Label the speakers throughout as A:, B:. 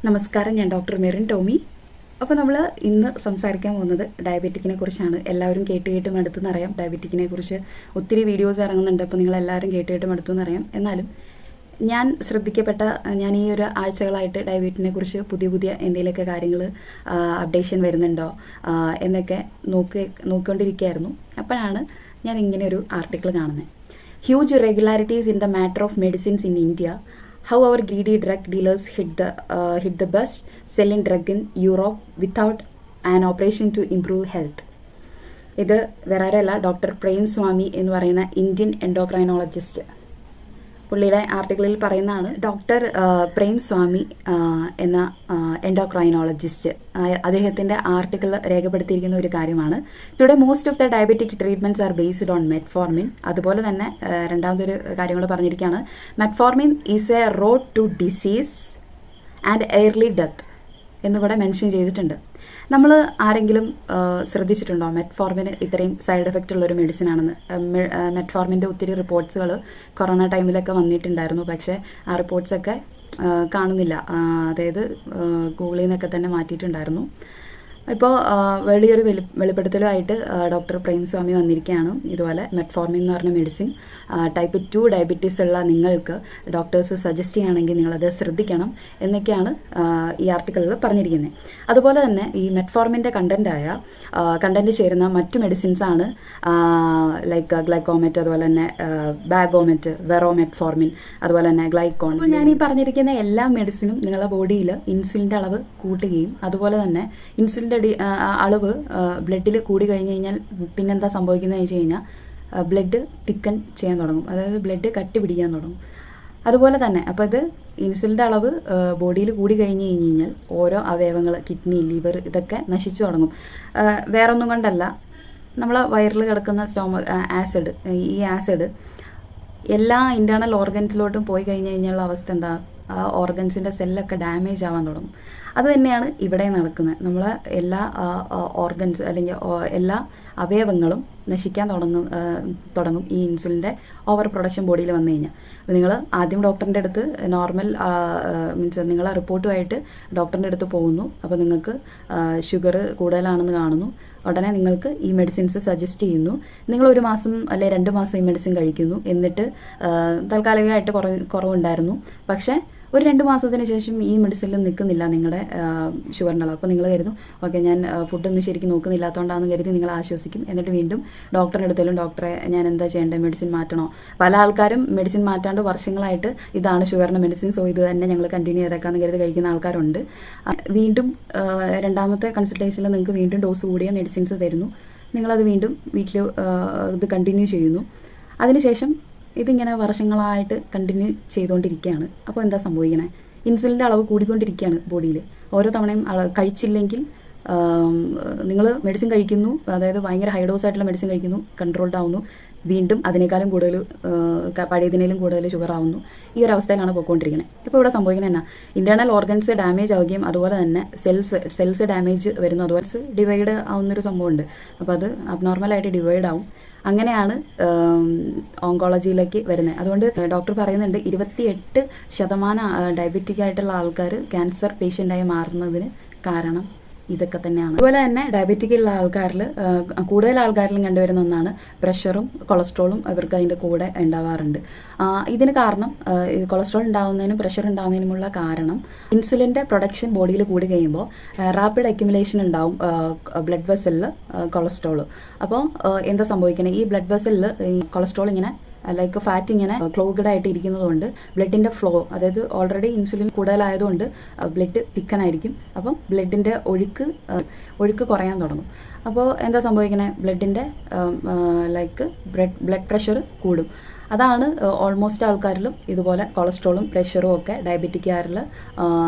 A: നമസ്കാരം, ഞാൻ ഡോക്ടർ മെറിൻ ടോമി. അപ്പോൾ നമ്മൾ ഇന്ന് സംസാരിക്കാൻ പോകുന്നത് ഡയബറ്റിക്കിനെ കുറിച്ചാണ്. എല്ലാവരും കേട്ട് മടുത്തെന്നറിയാം. ഡയബറ്റിക്കിനെ കുറിച്ച് ഒത്തിരി വീഡിയോസ് ഇറങ്ങുന്നുണ്ട്. അപ്പോൾ നിങ്ങളെല്ലാവരും കേട്ട് മടുത്തെന്നറിയാം. എന്നാലും ഞാൻ ശ്രദ്ധിക്കപ്പെട്ട ഞാൻ ഈ ഒരു ആഴ്ചകളായിട്ട് ഡയബറ്റിനെ കുറിച്ച് പുതിയ എന്തെങ്കിലുമൊക്കെ കാര്യങ്ങൾ അപ്ഡേഷൻ വരുന്നുണ്ടോ എന്നൊക്കെ നോക്കിക്കൊണ്ടിരിക്കുകയായിരുന്നു. അപ്പോഴാണ് ഞാൻ ഇങ്ങനെ ഒരു ആർട്ടിക്കിൾ കാണുന്നത്. Huge irregularities in the matter of medicines in India. How our greedy drug dealers hit the best selling drug in Europe without an operation to improve health. ഇത് വേറെ ആരല്ല, ഡോക്ടർ പ്രേം സ്വാമി എന്ന് പറയുന്ന ഇന്ത്യൻ എൻഡോക്രൈനോളജിസ്റ്റ്. പുള്ളിയുടെ ആർട്ടിക്കിളിൽ പറയുന്നതാണ്. Doctor Prem സ്വാമി എന്ന endocrinologist അദ്ദേഹത്തിന്റെ article രേഖപ്പെടുത്തിയിരിക്കുന്ന ഒരു കാര്യമാണ്. Today most of the diabetic treatments are based on metformin. അതുപോലെ തന്നെ രണ്ടാമതൊരു കാര്യം കൂടെ പറഞ്ഞിരിക്കുകയാണ്. Metformin is a road to disease and early death എന്നുകൂടെ മെൻഷൻ ചെയ്തിട്ടുണ്ട്. നമ്മൾ ആരെങ്കിലും ശ്രദ്ധിച്ചിട്ടുണ്ടോ മെറ്റ്ഫോർമിന് ഇത്രയും സൈഡ് എഫക്റ്റ് ഉള്ളൊരു മെഡിസിൻ ആണെന്ന്? മെറ്റ്ഫോർമിൻ്റെ ഒത്തിരി റിപ്പോർട്ട്സുകൾ കൊറോണ ടൈമിലൊക്കെ വന്നിട്ടുണ്ടായിരുന്നു. പക്ഷേ ആ റിപ്പോർട്ട്സൊക്കെ കാണുന്നില്ല. അതായത് ഗൂഗിളിൽ നിന്നൊക്കെ തന്നെ മാറ്റിയിട്ടുണ്ടായിരുന്നു. ഇപ്പോൾ വലിയൊരു വെളിപ്പെടുത്തലുമായിട്ട് ഡോക്ടർ പ്രേംസ്വാമി വന്നിരിക്കുകയാണ്. ഇതുപോലെ മെറ്റ്ഫോർമിൻ എന്ന് പറഞ്ഞ മെഡിസിൻ ടൈപ്പ് 2 ഡയബറ്റീസ് ഉള്ള നിങ്ങൾക്ക് ഡോക്ടേഴ്സ് സജസ്റ്റ് ചെയ്യുകയാണെങ്കിൽ നിങ്ങളത് ശ്രദ്ധിക്കണം എന്നൊക്കെയാണ് ഈ ആർട്ടിക്കിളിൽ പറഞ്ഞിരിക്കുന്നത്. അതുപോലെ തന്നെ ഈ മെറ്റ്ഫോർമിൻ്റെ കണ്ടന്റ് ചേരുന്ന മറ്റു മെഡിസിൻസ് ആണ് ലൈക്ക് ഗ്ലൈക്കോമെറ്റ്, അതുപോലെ തന്നെ ബാഗോമെറ്റ്, വെറോമെറ്റ്ഫോർമിൻ, അതുപോലെ തന്നെ ഗ്ലൈക്കോൺ. അപ്പോൾ ഞാൻ ഈ പറഞ്ഞിരിക്കുന്ന എല്ലാ മെഡിസിനും നിങ്ങളുടെ ബോഡിയിൽ ഇൻസുലിൻ്റെ അളവ് കൂട്ടുകയും അതുപോലെ തന്നെ ഇൻസുലിൻ്റെ അളവ് ബ്ലഡിൽ കൂടി കഴിഞ്ഞ് കഴിഞ്ഞാൽ പിന്നെന്താ സംഭവിക്കുന്നത് വെച്ച് കഴിഞ്ഞാൽ ബ്ലഡ് തിക്കൻ ചെയ്യാൻ തുടങ്ങും. അതായത് ബ്ലഡ് കട്ടി പിടിക്കാൻ തുടങ്ങും. അതുപോലെ തന്നെ അപ്പോൾ ഇത് ഇൻസുലിൻ്റെ അളവ് ബോഡിയിൽ കൂടി കഴിഞ്ഞ് കഴിഞ്ഞാൽ ഓരോ അവയവങ്ങൾ, കിഡ്നി, ലിവർ, ഇതൊക്കെ നശിച്ചു തുടങ്ങും. വേറൊന്നും കൊണ്ടല്ല, നമ്മളെ വയറിൽ കിടക്കുന്ന ആസിഡ്, ഈ ആസിഡ് എല്ലാ ഇൻറ്റേർണൽ ഓർഗൻസിലോട്ടും പോയി കഴിഞ്ഞ് കഴിഞ്ഞുള്ള അവസ്ഥ എന്താ? ആ ഓർഗൻസിൻ്റെ സെല്ലൊക്കെ ഡാമേജ് ആവാൻ തുടങ്ങും. അത് തന്നെയാണ് ഇവിടെ നടക്കുന്നത്. നമ്മളെ എല്ലാ ഓർഗൻസ് അല്ലെങ്കിൽ എല്ലാ അവയവങ്ങളും നശിക്കാൻ തുടങ്ങും ഈ ഇൻസുലിൻ്റെ ഓവർ പ്രൊഡക്ഷൻ ബോഡിയിൽ വന്നു കഴിഞ്ഞാൽ. അപ്പോൾ നിങ്ങൾ ആദ്യം ഡോക്ടറിൻ്റെ അടുത്ത് നോർമൽ മീൻസ് നിങ്ങൾ റിപ്പോർട്ടുമായിട്ട് ഡോക്ടറിൻ്റെ അടുത്ത് പോകുന്നു. അപ്പോൾ നിങ്ങൾക്ക് ഷുഗർ കൂടുതലാണെന്ന് കാണുന്നു. ഉടനെ നിങ്ങൾക്ക് ഈ മെഡിസിൻസ് സജസ്റ്റ് ചെയ്യുന്നു. നിങ്ങൾ 1 മാസം അല്ലെ 2 മാസം ഈ മെഡിസിൻ കഴിക്കുന്നു. എന്നിട്ട് താൽക്കാലികമായിട്ട് കുറവുണ്ടായിരുന്നു. പക്ഷേ ഒരു 2 മാസത്തിന് ശേഷം ഈ മെഡിസിനിൽ നിൽക്കുന്നില്ല നിങ്ങളുടെ ഷുഗറിൻ്റെ അളവ്. അപ്പോൾ നിങ്ങൾ കരുതും ഓക്കെ, ഞാൻ ഫുഡൊന്നും ശരിക്കും നോക്കുന്നില്ലാത്തതുകൊണ്ടാണെന്ന് കരുതി നിങ്ങൾ ആശ്വസിക്കും. എന്നിട്ട് വീണ്ടും ഡോക്ടറിൻ്റെ അടുത്തേലും ഡോക്ടറെ ഞാൻ എന്താ ചെയ്യേണ്ടത്, മെഡിസിൻ മാറ്റണോ? പല ആൾക്കാരും മെഡിസിൻ മാറ്റാണ്ട് വർഷങ്ങളായിട്ട് ഇതാണ് ഷുഗറിൻ്റെ മെഡിസിൻ, സോ ഇത് തന്നെ ഞങ്ങൾ കണ്ടിന്യൂ ചെയ്തേക്കാന്ന് കരുതി കഴിക്കുന്ന ആൾക്കാരുണ്ട്. വീണ്ടും രണ്ടാമത്തെ കൺസൾട്ടേഷനിൽ നിങ്ങൾക്ക് വീണ്ടും ഡോസ് കൂടിയ മെഡിസിൻസ് തരുന്നു. നിങ്ങളത് വീണ്ടും വീട്ടിൽ ഇത് കണ്ടിന്യൂ ചെയ്യുന്നു. അതിനുശേഷം ഇതിങ്ങനെ വർഷങ്ങളായിട്ട് കണ്ടിന്യൂ ചെയ്തുകൊണ്ടിരിക്കുകയാണ്. അപ്പോൾ എന്താ സംഭവിക്കണേ? ഇൻസുലിൻ്റെ അളവ് കൂടിക്കൊണ്ടിരിക്കുകയാണ് ബോഡിയിൽ. ഓരോ തവണയും കഴിച്ചില്ലെങ്കിൽ നിങ്ങൾ മെഡിസിൻ കഴിക്കുന്നു, അതായത് ഭയങ്കര ഹൈ ഡോസ് ആയിട്ടുള്ള മെഡിസിൻ കഴിക്കുന്നു, കൺട്രോൾഡ് ആവുന്നു, വീണ്ടും അതിനേക്കാളും കൂടുതൽ പഴയതിനേലും കൂടുതൽ ഷുഗർ ആവുന്നു. ഈ ഒരു അവസ്ഥയിലാണ് പോയിക്കൊണ്ടിരിക്കുന്നത്. ഇപ്പോൾ ഇവിടെ സംഭവിക്കുന്നത് എന്നാ? ഇൻറ്റേർണൽ ഓർഗൻസ് ഡാമേജ് ആവുകയും അതുപോലെ തന്നെ സെൽസ് ഡാമേജ് വരുന്നു. അതുപോലെ ഡിവൈഡ് ആവുന്നൊരു സംഭവമുണ്ട്. അപ്പോൾ അത് അബ്നോർമലായിട്ട് ഡിവൈഡ് ആവും. അങ്ങനെയാണ് ഓങ്കോളജിയിലേക്ക് വരുന്നത്. അതുകൊണ്ട് ഡോക്ടർ പറയുന്നുണ്ട് 28% ഡയബറ്റിക് ആയിട്ടുള്ള ആൾക്കാർ ക്യാൻസർ പേഷ്യൻ്റായി മാറുന്നതിന് കാരണം ഇതൊക്കെ തന്നെയാണ്. അതുപോലെ തന്നെ ഡയബറ്റിക് ഉള്ള ആൾക്കാരിൽ കൂടുതൽ ആൾക്കാരിലും കണ്ടുവരുന്ന ഒന്നാണ് പ്രഷറും കൊളസ്ട്രോളും. അവർക്ക് അതിൻ്റെ കൂടെ ഉണ്ടാവാറുണ്ട്. ഇതിന് കാരണം കൊളസ്ട്രോൾ ഉണ്ടാകുന്നതിനും പ്രഷർ ഉണ്ടാകുന്നതിനുമുള്ള കാരണം ഇൻസുലിൻ്റെ പ്രൊഡക്ഷൻ ബോഡിയിൽ കൂടി കഴിയുമ്പോൾ റാപ്പിഡ് അക്യുമുലേഷൻ ഉണ്ടാവും ബ്ലഡ് വെസലിൽ കൊളസ്ട്രോൾ. അപ്പോൾ എന്താ സംഭവിക്കുന്നത്? ഈ ബ്ലഡ് വെസലിൽ ഈ കൊളസ്ട്രോൾ ഇങ്ങനെ ലൈക്ക് ഫാറ്റ് ഇങ്ങനെ ക്ലോഗ്ഡ് ആയിട്ട് ഇരിക്കുന്നതുകൊണ്ട് ബ്ലഡിൻ്റെ ഫ്ലോ, അതായത് ഓൾറെഡി ഇൻസുലിൻ കൂടുതലായതുകൊണ്ട് ബ്ലഡ് തിക്കനായിരിക്കും. അപ്പം ബ്ലഡിൻ്റെ ഒഴുക്ക് കുറയാൻ തുടങ്ങും. അപ്പോൾ എന്താ സംഭവിക്കുന്നത്? ബ്ലഡിൻ്റെ ലൈക്ക് ബ്ലഡ് പ്രഷർ കൂടും. അതാണ് ഓൾമോസ്റ്റ് ആൾക്കാരിലും ഇതുപോലെ കൊളസ്ട്രോളും പ്രഷറും ഒക്കെ ഡയബറ്റിക്കാരിൽ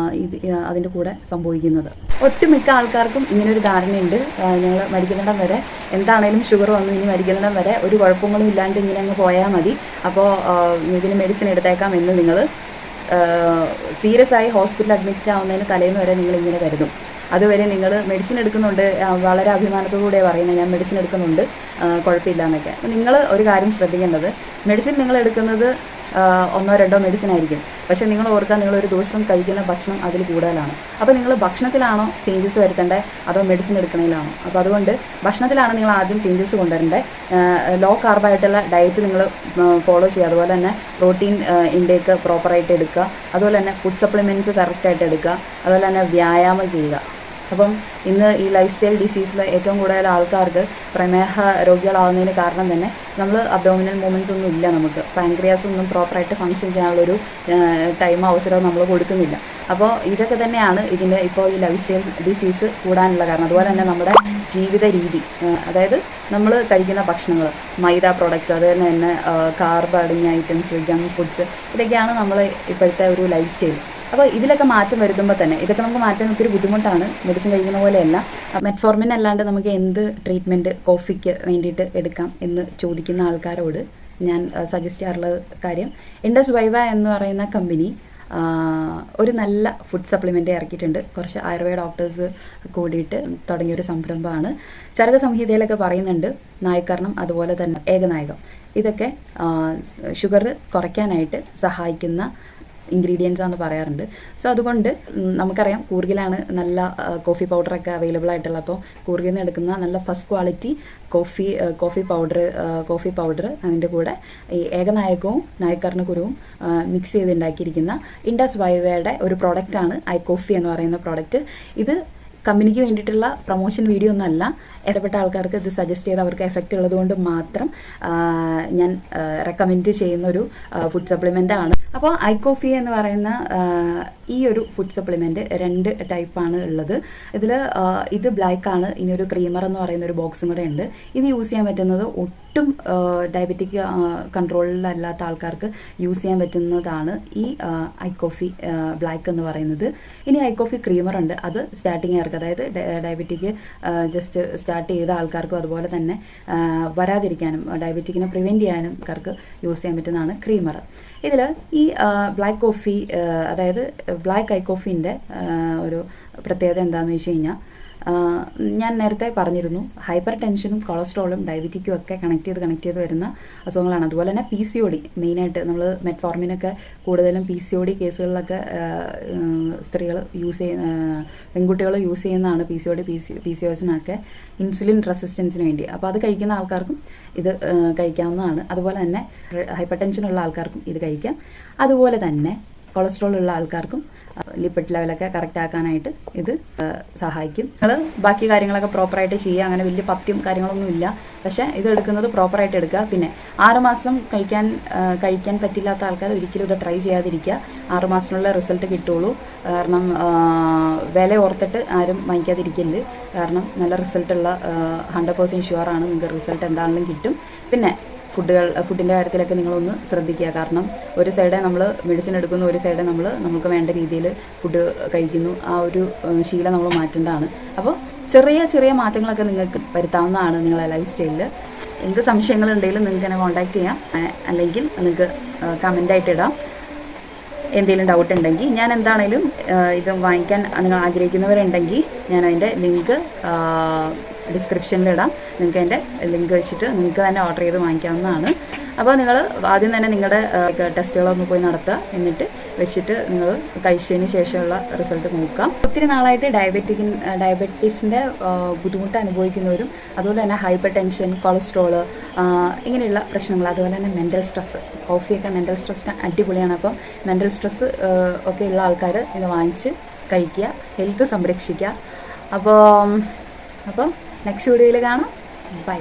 A: അതിൻ്റെ കൂടെ സംഭവിക്കുന്നത്. ഒട്ടുമിക്ക ആൾക്കാർക്കും ഇങ്ങനൊരു ധാരണയുണ്ട്, ഞങ്ങൾ മരിക്കുന്നിടം വരെ എന്താണേലും ഷുഗർ വന്നു, ഇനി മരിക്കുന്നിടം വരെ ഒരു കുഴപ്പങ്ങളും ഇല്ലാണ്ട് ഇങ്ങനെ അങ്ങ് പോയാൽ മതി, അപ്പോൾ ഇതിന് മെഡിസിൻ എടുത്തേക്കാം എന്ന് നിങ്ങൾ സീരിയസ് ആയി ഹോസ്പിറ്റലിൽ അഡ്മിറ്റ് ആവുന്നതിന് തലേന്ന് വരെ നിങ്ങൾ ഇങ്ങനെ കരുതും. അതുവരെ നിങ്ങൾ മെഡിസിൻ എടുക്കുന്നുണ്ട്, വളരെ അഭിമാനത്തോടുകൂടെ പറയുന്നത് ഞാൻ മെഡിസിൻ എടുക്കുന്നുണ്ട്, കുഴപ്പമില്ല എന്നൊക്കെ. നിങ്ങൾ ഒരു കാര്യം ശ്രദ്ധിക്കേണ്ടത്, മെഡിസിൻ നിങ്ങൾ എടുക്കുന്നത് ഒന്നോ രണ്ടോ മെഡിസിൻ ആയിരിക്കും. പക്ഷേ നിങ്ങൾ ഓർക്കുക, നിങ്ങളൊരു ദിവസം കഴിക്കുന്ന ഭക്ഷണം അതിൽ കൂടുതലാണ്. അപ്പോൾ നിങ്ങൾ ഭക്ഷണത്തിലാണോ ചേഞ്ചസ് വരുത്തേണ്ടത് അതോ മെഡിസിൻ എടുക്കണതിലാണോ? അപ്പോൾ അതുകൊണ്ട് ഭക്ഷണത്തിലാണ് നിങ്ങൾ ആദ്യം ചേഞ്ചസ് കൊണ്ടുവരേണ്ടത്. ലോ കാർബായിട്ടുള്ള ഡയറ്റ് നിങ്ങൾ ഫോളോ ചെയ്യുക. അതുപോലെ തന്നെ പ്രോട്ടീൻ ഇൻടേക്ക് പ്രോപ്പറായിട്ട് എടുക്കുക. അതുപോലെ തന്നെ ഫുഡ് സപ്ലിമെൻറ്റ്സ് കറക്റ്റായിട്ട് എടുക്കുക. അതുപോലെ തന്നെ വ്യായാമം ചെയ്യുക. അപ്പം ഇന്ന് ഈ ലൈഫ് സ്റ്റൈൽ ഡിസീസിൽ ഏറ്റവും കൂടുതൽ ആൾക്കാർക്ക് പ്രമേഹ രോഗികളാവുന്നതിന് കാരണം തന്നെ നമ്മൾ അബ്ഡോമിനൽ മൂവ്മെൻറ്റ്സ് ഒന്നും ഇല്ല. നമുക്ക് പാൻക്രിയാസ് ഒന്നും പ്രോപ്പറായിട്ട് ഫങ്ഷൻ ചെയ്യാനുള്ളൊരു അവസരവും നമ്മൾ കൊടുക്കുന്നില്ല. അപ്പോൾ ഇതൊക്കെ തന്നെയാണ് ഇതിൻ്റെ ഇപ്പോൾ ഈ ലൈഫ് സ്റ്റൈൽ ഡിസീസ് കൂടാനുള്ള കാരണം. അതുപോലെ തന്നെ നമ്മുടെ ജീവിത രീതി, അതായത് നമ്മൾ കഴിക്കുന്ന ഭക്ഷണങ്ങൾ, മൈദ പ്രോഡക്ട്സ്, അതുപോലെ തന്നെ കാർബ് അടങ്ങിയ ഐറ്റംസ്, ജങ്ക് ഫുഡ്സ്, ഇതൊക്കെയാണ് നമ്മൾ ഇപ്പോഴത്തെ ഒരു ലൈഫ് സ്റ്റൈൽ. അപ്പോൾ ഇതിലൊക്കെ മാറ്റം വരുത്തുമ്പോൾ തന്നെ ഇതൊക്കെ നമുക്ക് മാറ്റാൻ ഒത്തിരി ബുദ്ധിമുട്ടാണ്. മെഡിസിൻ കഴിക്കുന്ന പോലെയല്ല. മെറ്റ്ഫോർമിൻ അല്ലാണ്ട് നമുക്ക് എന്ത് ട്രീറ്റ്മെൻറ്റ് കോഫിക്ക് വേണ്ടിയിട്ട് എടുക്കാം എന്ന് ചോദിക്കുന്ന ആൾക്കാരോട് ഞാൻ സജസ്റ്റ് ചെയ്യാറുള്ള കാര്യം, ഇൻഡസ് വൈവ എന്ന് പറയുന്ന കമ്പനി ഒരു നല്ല ഫുഡ് സപ്ലിമെൻ്റ് ഇറക്കിയിട്ടുണ്ട്. കുറച്ച് ആയുർവേദ ഡോക്ടേഴ്സ് കൂടിയിട്ട് തുടങ്ങിയൊരു സംരംഭമാണ്. ചരക സംഹിതയിലൊക്കെ പറയുന്നുണ്ട് നായകർണം, അതുപോലെ തന്നെ ഏകനായകം, ഇതൊക്കെ ഷുഗർ കുറയ്ക്കാനായിട്ട് സഹായിക്കുന്ന ഇൻഗ്രീഡിയൻസ് ആണെന്ന് പറയാറുണ്ട്. സോ അതുകൊണ്ട് നമുക്കറിയാം കൂർഗിലാണ് നല്ല കോഫി പൗഡറൊക്കെ അവൈലബിൾ ആയിട്ടുള്ളത്. അപ്പോൾ കൂർഗിൽ നിന്ന് എടുക്കുന്ന നല്ല ഫസ്റ്റ് ക്വാളിറ്റി കോഫി പൗഡർ അതിൻ്റെ കൂടെ ഈ ഏകനായകവും നായകർണകുരുവും മിക്സ് ചെയ്ത് ഉണ്ടാക്കിയിരിക്കുന്ന ഇൻഡസ് വൈവയുടെ ഒരു പ്രോഡക്റ്റാണ് ഐകോഫി എന്ന് പറയുന്ന പ്രോഡക്റ്റ്. ഇത് കമ്പനിക്ക് വേണ്ടിയിട്ടുള്ള പ്രൊമോഷൻ വീഡിയോ ഒന്നുമല്ല. ഇടപെട്ട ആൾക്കാർക്ക് ഇത് സജസ്റ്റ് ചെയ്ത് അവർക്ക് എഫക്റ്റ് ഉള്ളതുകൊണ്ട് മാത്രം ഞാൻ റെക്കമെൻഡ് ചെയ്യുന്ന ഒരു ഫുഡ് സപ്ലിമെൻ്റ് ആണ്. അപ്പോൾ ഐകോഫി എന്ന് പറയുന്ന ഈ ഒരു ഫുഡ് സപ്ലിമെൻറ്റ് 2 ടൈപ്പാണ് ഉള്ളത്. ഇത് ബ്ലാക്ക് ആണ്. ഇനി ഒരു ക്രീമർ എന്ന് പറയുന്ന ഒരു ബോക്സും കൂടെ ഉണ്ട്. ഇത് യൂസ് ചെയ്യാൻ പറ്റുന്നത് ഒട്ടും ഡയബറ്റിക് കൺട്രോളിലല്ലാത്ത ആൾക്കാർക്ക് യൂസ് ചെയ്യാൻ പറ്റുന്നതാണ് ഈ ഐകോഫി ബ്ലാക്ക് എന്ന് പറയുന്നത്. ഇനി ഐകോഫി ക്രീമർ ഉണ്ട്. അത് സ്റ്റാർട്ടിങ് ആർക്ക്, അതായത് ഡയബറ്റിക് ജസ്റ്റ് സ്റ്റാർട്ട് ചെയ്ത ആൾക്കാർക്കും അതുപോലെ തന്നെ വരാതിരിക്കാനും ഡയബറ്റിക്കിനെ പ്രിവെൻറ്റ് ചെയ്യാനും ആൾക്കാർക്ക് യൂസ് ചെയ്യാൻ പറ്റുന്നതാണ് ക്രീമർ. ഇതിൽ ഈ ബ്ലാക്ക് കോഫി, അതായത് ബ്ലാക്ക് ഐകോഫിൻ്റെ ഒരു പ്രത്യേകത എന്താണെന്ന് വെച്ച് കഴിഞ്ഞാൽ, ഞാൻ നേരത്തെ പറഞ്ഞിരുന്നു, ഹൈപ്പർ ടെൻഷനും കൊളസ്ട്രോളും ഡയബറ്റിക്കും ഒക്കെ കണക്ട് ചെയ്ത് വരുന്ന അസുഖങ്ങളാണ്. അതുപോലെ തന്നെ PCOD, മെയിനായിട്ട് നമ്മൾ മെറ്റ്ഫോർമിനൊക്കെ കൂടുതലും PCOD കേസുകളിലൊക്കെ സ്ത്രീകൾ പെൺകുട്ടികൾ യൂസ് ചെയ്യുന്നതാണ്. PCOSനൊക്കെ ഇൻസുലിൻ റെസിസ്റ്റൻസിന് വേണ്ടി. അപ്പോൾ അത് കഴിക്കുന്ന ആൾക്കാർക്കും ഇത് കഴിക്കാവുന്നതാണ്. അതുപോലെ തന്നെ ഹൈപ്പർ ടെൻഷനുള്ള ആൾക്കാർക്കും ഇത് കഴിക്കാം. അതുപോലെ തന്നെ കൊളസ്ട്രോൾ ഉള്ള ആൾക്കാർക്കും ലിപ്പിഡ് ലെവലൊക്കെ കറക്റ്റ് ആക്കാനായിട്ട് ഇത് സഹായിക്കും. നിങ്ങൾ ബാക്കി കാര്യങ്ങളൊക്കെ പ്രോപ്പറായിട്ട് ചെയ്യുക. അങ്ങനെ വലിയ പഥ്യം കാര്യങ്ങളൊന്നും ഇല്ല. പക്ഷേ ഇത് എടുക്കുന്നത് പ്രോപ്പറായിട്ട് എടുക്കുക. പിന്നെ 6 മാസം കഴിക്കാൻ പറ്റില്ലാത്ത ആൾക്കാർ ഒരിക്കലും ഇത് ട്രൈ ചെയ്യാതിരിക്കുക. 6 മാസത്തിനുള്ള റിസൾട്ട് കിട്ടുള്ളൂ. കാരണം വില ഓർത്തിട്ട് ആരും വാങ്ങിക്കാതിരിക്കല്. കാരണം നല്ല റിസൾട്ടുള്ള 100% ഷുവറാണ്, നിങ്ങൾക്ക് റിസൾട്ട് എന്താണെങ്കിലും കിട്ടും. പിന്നെ ഫുഡിൻ്റെ കാര്യത്തിലൊക്കെ നിങ്ങളൊന്ന് ശ്രദ്ധിക്കുക. കാരണം ഒരു സൈഡേ നമ്മൾ മെഡിസിൻ എടുക്കുന്നു, ഒരു സൈഡേ നമുക്ക് വേണ്ട രീതിയിൽ ഫുഡ് കഴിക്കുന്നു. ആ ഒരു ശീലം നമ്മൾ മാറ്റേണ്ടതാണ്. അപ്പോൾ ചെറിയ മാറ്റങ്ങളൊക്കെ നിങ്ങൾക്ക് വരുത്താവുന്നതാണ് നിങ്ങളെ ലൈഫ് സ്റ്റൈലിൽ. എന്ത് സംശയങ്ങളുണ്ടെങ്കിലും നിങ്ങൾക്ക് എന്നെ കോൺടാക്റ്റ് ചെയ്യാം, അല്ലെങ്കിൽ നിങ്ങൾക്ക് കമൻ്റായിട്ട് ഇടാം. എന്തെങ്കിലും ഡൗട്ട് ഉണ്ടെങ്കിൽ ഞാൻ എന്താണേലും ഇത് വാങ്ങിക്കാൻ നിങ്ങൾ ആഗ്രഹിക്കുന്നവരുണ്ടെങ്കിൽ ഞാൻ അതിൻ്റെ ലിങ്ക് ഡിസ്ക്രിപ്ഷനിലിടാം. നിങ്ങൾക്ക് എൻ്റെ ലിങ്ക് വെച്ചിട്ട് നിങ്ങൾക്ക് തന്നെ ഓർഡർ ചെയ്ത് വാങ്ങിക്കാവുന്നതാണ്. അപ്പോൾ നിങ്ങൾ ആദ്യം തന്നെ നിങ്ങളുടെ ടെസ്റ്റുകളൊന്ന് പോയി നടത്തുക. എന്നിട്ട് വെച്ചിട്ട് നിങ്ങൾ കഴിച്ചതിന് ശേഷമുള്ള റിസൾട്ട് നോക്കാം. ഒത്തിരി നാളായിട്ട് ഡയബറ്റീസിൻ്റെ ബുദ്ധിമുട്ട് അനുഭവിക്കുന്നവരും, അതുപോലെ തന്നെ ഹൈപ്പർ ടെൻഷൻ, കൊളസ്ട്രോള്, ഇങ്ങനെയുള്ള പ്രശ്നങ്ങൾ, അതുപോലെ തന്നെ മെൻ്റൽ സ്ട്രെസ്സ്, കോഫിയൊക്കെ മെൻ്റൽ സ്ട്രെസ്സിന് അടിപൊളിയാണ്. അപ്പോൾ മെൻ്റൽ സ്ട്രെസ്സ് ഒക്കെ ഉള്ള ആൾക്കാർ ഇത് വാങ്ങിച്ച് കഴിക്കുക, ഹെൽത്ത് സംരക്ഷിക്കുക. അപ്പോൾ നെക്സ്റ്റ് വീഡിയോയിൽ കാണാം. ബൈ.